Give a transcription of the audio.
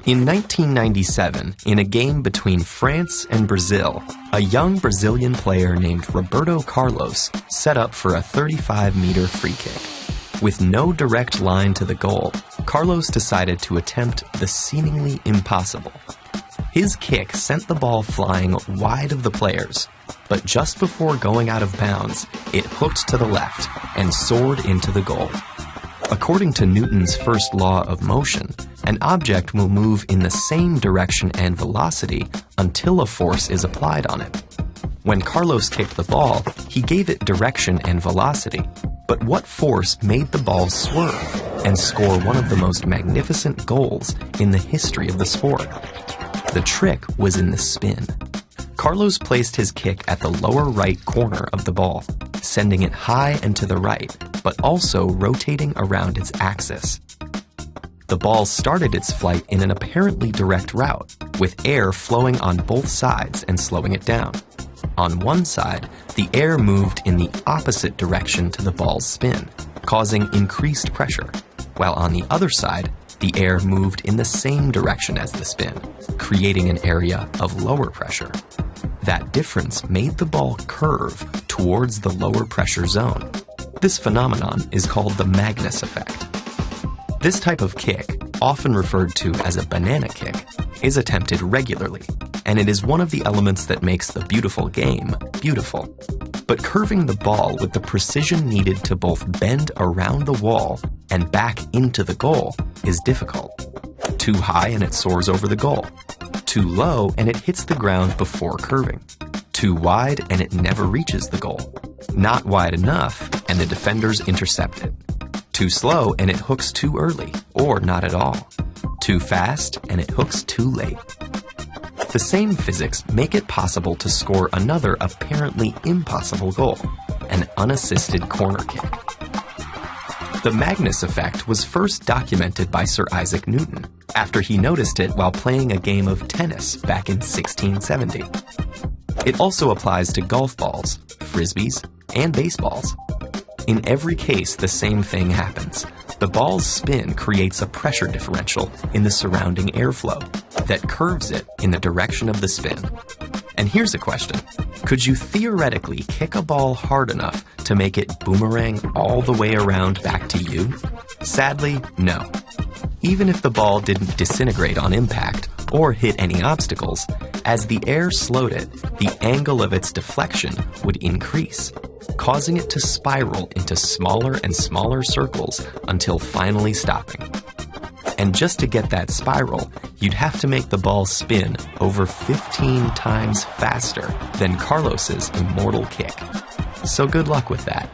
In 1997, in a game between France and Brazil, a young Brazilian player named Roberto Carlos set up for a 35-meter free kick. With no direct line to the goal, Carlos decided to attempt the seemingly impossible. His kick sent the ball flying wide of the players, but just before going out of bounds, it hooked to the left and soared into the goal. According to Newton's first law of motion, an object will move in the same direction and velocity until a force is applied on it. When Carlos kicked the ball, he gave it direction and velocity, but what force made the ball swerve and score one of the most magnificent goals in the history of the sport? The trick was in the spin. Carlos placed his kick at the lower right corner of the ball, sending it high and to the right, but also rotating around its axis. The ball started its flight in an apparently direct route, with air flowing on both sides and slowing it down. On one side, the air moved in the opposite direction to the ball's spin, causing increased pressure, while on the other side, the air moved in the same direction as the spin, creating an area of lower pressure. That difference made the ball curve towards the lower pressure zone. This phenomenon is called the Magnus effect. This type of kick, often referred to as a banana kick, is attempted regularly, and it is one of the elements that makes the beautiful game beautiful. But curving the ball with the precision needed to both bend around the wall and back into the goal is difficult. Too high and it soars over the goal. Too low and it hits the ground before curving. Too wide and it never reaches the goal. Not wide enough and the defenders intercept it. Too slow and it hooks too early, or not at all. Too fast and it hooks too late. The same physics make it possible to score another apparently impossible goal, an unassisted corner kick. The Magnus effect was first documented by Sir Isaac Newton after he noticed it while playing a game of tennis back in 1670. It also applies to golf balls, frisbees, and baseballs. In every case, the same thing happens. The ball's spin creates a pressure differential in the surrounding airflow that curves it in the direction of the spin. And here's a question. Could you theoretically kick a ball hard enough to make it boomerang all the way around back to you? Sadly, no. Even if the ball didn't disintegrate on impact or hit any obstacles, as the air slowed it, the angle of its deflection would increase, causing it to spiral into smaller and smaller circles until finally stopping. And just to get that spiral, you'd have to make the ball spin over 15 times faster than Carlos's immortal kick. So good luck with that.